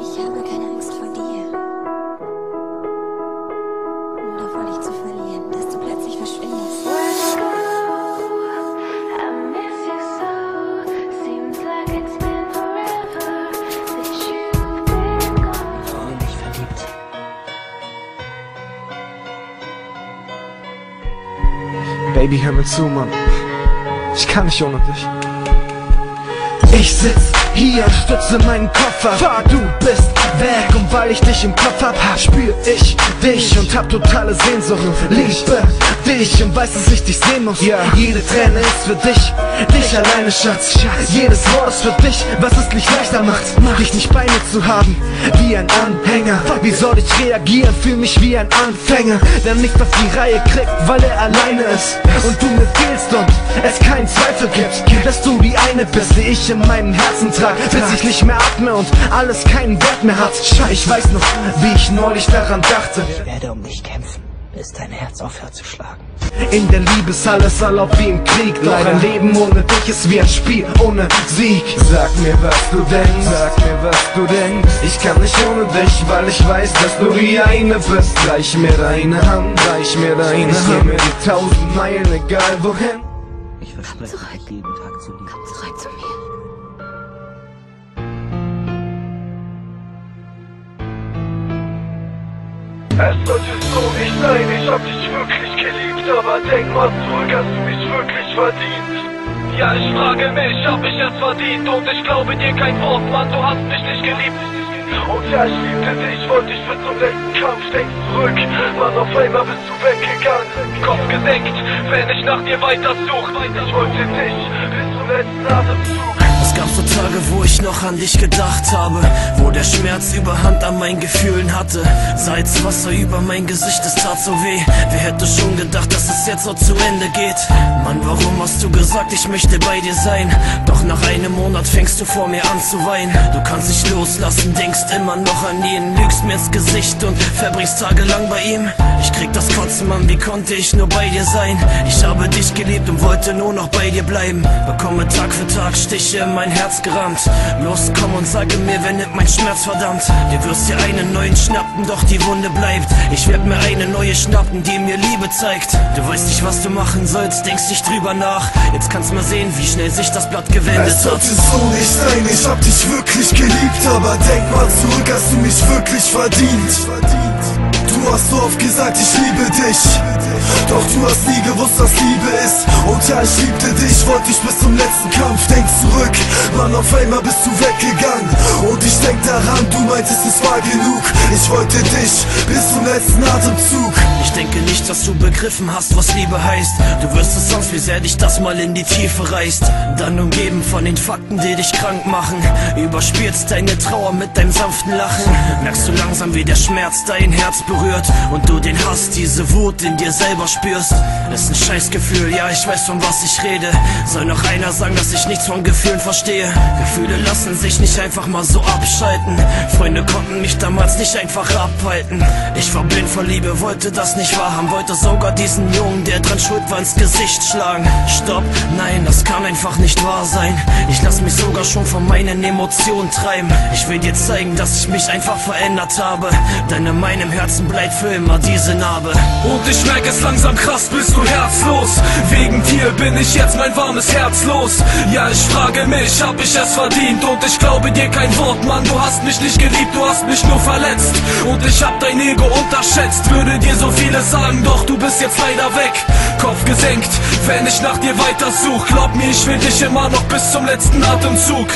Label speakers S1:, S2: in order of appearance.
S1: Ich habe keine Angst vor dir. Nur davor, dich zu verlieren, dass du plötzlich verschwindest.
S2: Ich bin nicht verliebt.
S3: Baby, hör mir zu, Mann. Ich kann nicht ohne dich. Ich sitz hier, stütze meinen Koffer. Du bist weg und weil ich dich im Kopf hab, spür ich dich und hab totale Sehnsucht. Liebe dich und weiß, dass ich dich sehen muss. Jede Träne ist für dich, dich alleine, Schatz. Jedes Wort ist für dich, was es nicht leichter macht, dich nicht bei mir zu haben, wie ein Anhänger. Wie soll ich reagieren, fühl mich wie ein Anfänger, der nicht auf die Reihe kriegt, weil er alleine ist und du mir fehlst und es keinen Zweifel gibt, dass du die eine bist, die ich in meinem Herzen trag, bis ich nicht mehr atme und alles keinen Wert mehr hat. Ich weiß noch, wie ich neulich daran dachte.
S2: Ich werde um dich kämpfen, bis dein Herz aufhört zu schlagen.
S3: In der Liebe ist alles erlaubt wie im Krieg, doch ein Leben ohne dich ist wie ein Spiel ohne Sieg. Sag mir, was du denkst, sag mir, was du denkst. Ich kann nicht ohne dich, weil ich weiß, dass du die eine bist. Reich mir deine Hand, reich mir deine Hand. Ich geh mir die 1000 Meilen, egal wohin.
S2: Ich verspreche dich jeden Tag zu lieben.
S1: Komm zurück zu mir.
S3: Es sollte so nicht sein, ich hab dich wirklich geliebt, aber denk mal zurück, hast du mich wirklich verdient?
S4: Ja, ich frage mich, hab ich es verdient? Und ich glaube dir kein Wort, Mann, du hast mich nicht geliebt.
S3: Und ja, ich liebte dich, wollte dich bis zum letzten Kampf, denk zurück, Mann, auf einmal bist du weggegangen.
S4: Kopf gesenkt, wenn ich nach dir weiter such.
S3: Ich wollte dich bis zum letzten Atemzug.
S5: Es gab so Tage, wo ich noch an dich gedacht habe, wo der Schmerz überhand an meinen Gefühlen hatte. Salzwasser über mein Gesicht, es tat so weh. Wer hätte schon gedacht, dass es jetzt so zu Ende geht? Mann, warum hast du gesagt, ich möchte bei dir sein? Doch nach einem Monat fängst du vor mir an zu weinen. Du kannst nicht loslassen, denkst immer noch an ihn, lügst mir ins Gesicht und verbringst tagelang bei ihm. Ich krieg das Kotzen, Mann, wie konnte ich nur bei dir sein? Ich habe dich geliebt und wollte nur noch bei dir bleiben. Bekomme Tag für Tag Stiche in mein Herz gerammt. Los, komm und sage mir, wer nimmt mein Schmerz, verdammt. Du wirst dir einen neuen schnappen, doch die Wunde bleibt. Ich werd mir eine neue schnappen, die mir Liebe zeigt. Du weißt nicht, was du machen sollst, denkst nicht drüber nach. Jetzt kannst mal sehen, wie schnell sich das Blatt gewendet hat.
S6: Es sollte so nicht sein, ich hab dich wirklich geliebt, aber denk mal zurück, hast du mich wirklich verdient. Du hast so oft gesagt, ich liebe dich, doch du hast nie gewusst, was Liebe ist. Und ja, ich liebte dich, wollte dich bis zum letzten Kampf. Denk zurück, Mann, auf einmal bist du weggegangen. Und ich denk daran, du meintest, es war genug. Ich wollte dich bis zum letzten Atemzug.
S5: Ich denke nicht, dass du begriffen hast, was Liebe heißt. Du wirst es sonst, wie sehr dich das mal in die Tiefe reißt. Dann umgeben von den Fakten, die dich krank machen, überspielst deine Trauer mit deinem sanften Lachen. Merkst du langsam, wie der Schmerz dein Herz berührt und du den Hass, diese Wut in dir selber spürst. Ist ein Scheißgefühl, ja, ich weiß, von was ich rede. Soll noch einer sagen, dass ich nichts von Gefühlen verstehe? Gefühle lassen sich nicht einfach mal so abschalten. Freunde konnten mich damals nicht einfach abhalten. Ich war blind vor Liebe, wollte das nicht wahrhaben, wollte sogar diesen Jungen, der dran schuld war, ins Gesicht schlagen. Stopp, nein, das kann einfach nicht wahr sein. Ich lass mich sogar schon von meinen Emotionen treiben. Ich will dir zeigen, dass ich mich einfach verändert habe, denn in meinem Herzen bleibt für immer diese Narbe.
S4: Und ich merk es langsam krass, bist du herzlos. Wegen dir bin ich jetzt mein warmes Herz los. Ja, ich frage mich, hab ich es verdient? Und ich glaube dir kein Wort, Mann, du hast mich nicht geliebt, du hast mich nur verletzt. Und ich hab dein Ego unterschätzt, würde dir so vieles sagen, doch du bist jetzt leider weg. Kopf gesenkt, wenn ich nach dir weiter such, glaub mir, ich will dich immer noch bis zum letzten Atemzug.